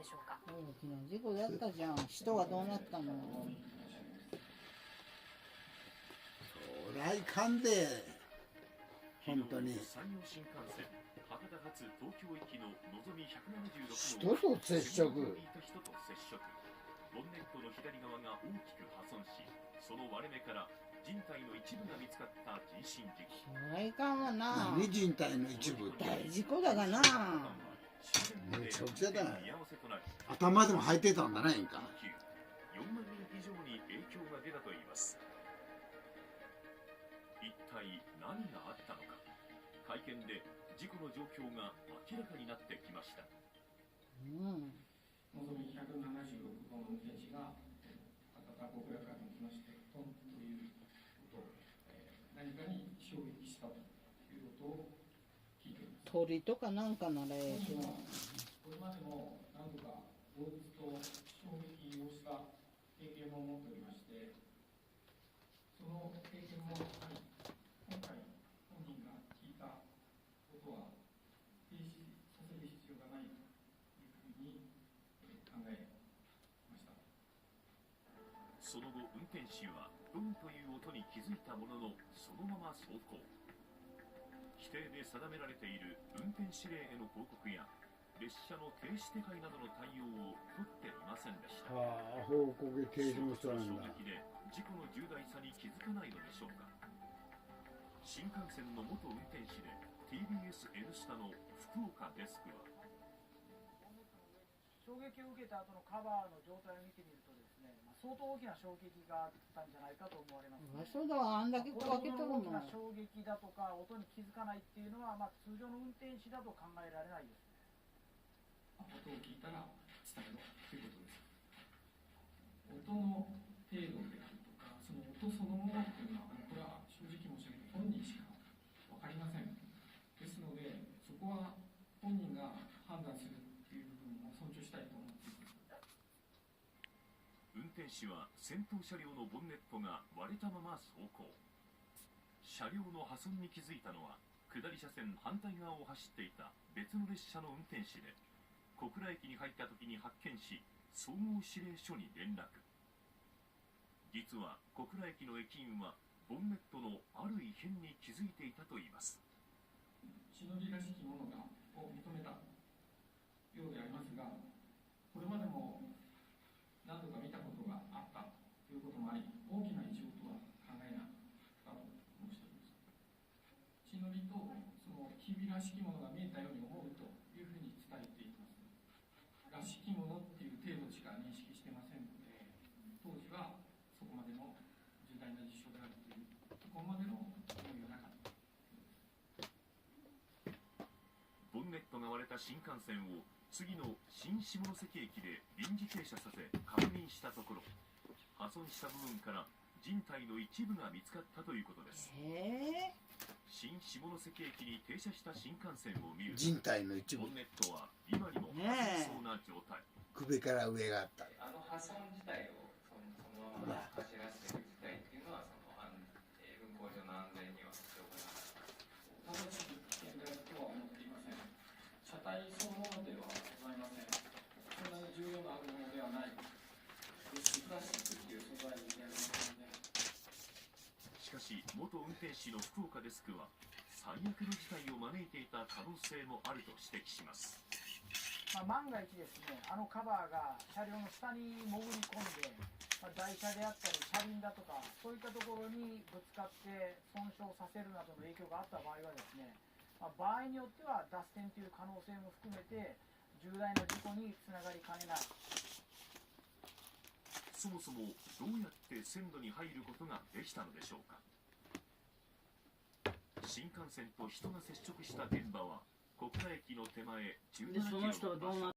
でしょうか。大きな事故だったじゃん。人はどうなったの？そりゃいかんで、本当に。山陽新幹線博多発東京行きののぞみ176人と接触。ボンネットの左側が大きく破損し、その割れ目から人体の一部が見つかった人身事故。そりゃいかんわな。何人体の一部って。大事故だがな。めちゃくちゃだ。頭でも履いてたんだね、か。4万人以上に影響が出たといいます。一体何があったのか。会見で事故の状況が明らかになってきました。のぞみ176号の運転士が博多小倉から来まして、トンということを、何かに衝撃したということを聞いています。鳥とかなんかならええけど。これまでも何度か動物と衝撃をした経験も持っておりまして、その経験もあり、今回本人が聞いたことは停止させる必要がないというふうに考えました。その後運転士はブンという音に気づいたものの、そのまま走行。規定で定められている運転指令への報告や列車の停止手配などの対応を取っていませんでした。報告停止もしとなんだ。衝撃で事故の重大さに気づかないのでしょうか。新幹線の元運転士で TBS N スタの福岡デスクは、衝撃を受けた後のカバーの状態を見てみるとですね、相当大きな衝撃があったんじゃないかと思われます、ね。そうだわ、あんだけ分けとるの。大きな衝撃だとか音に気づかないっていうのは、通常の運転士だと考えられないです。音を聞いたら伝えろということです。音の程度であるとか、その音そのものっていうのは、これは正直申し上げて本人しか分かりません。ですので、そこは本人が判断するっていう部分も尊重したいと思っています。運転士は先頭車両のボンネットが割れたまま走行。車両の破損に気づいたのは、下り車線反対側を走っていた別の列車の運転士で、小倉駅に入った時に発見し、総合指令所に連絡。実は小倉駅の駅員はボンネットのある異変に気づいていたといいます。血のりらしきものを認めたようでありますが、これまでも何度か見たことがあったということもあり、大きな異常とは考えなかったと申しております。血のりとそのひびらしきものが見えたように思うというふうに伝えています。らしきものっていう程度しか認識してませんので、当時はそこまでの重大な事象であるというそこまでの思いはなかった。ボンネットが割れた新幹線を次の新下関駅で臨時停車させ確認したところ、破損した部分から人体の一部が見つかったということです。新下関駅に停車した新幹線を見ると、人体の一部。ボンネットは今にも破損しそうな状態。首から上があった。破損自体をそのまま走らせている自体っていうのは、運行上の安全には必要がない。正しい危険であるとは思っていません。車体そのものではございません。そんなに重要なものではない。プラスチックっていう素材になりますので。しかし元運転士の福岡デスクは、最悪の事態を招いていた可能性もあると指摘します。万が一ですね、あのカバーが車両の下に潜り込んで、台車であったり車輪だとか、そういったところにぶつかって損傷させるなどの影響があった場合はですね、場合によっては脱線という可能性も含めて重大な事故につながりかねない。そもそもどうやって線路に入ることができたのでしょうか。新幹線と人が接触した現場は小倉駅の手前17キロの場所。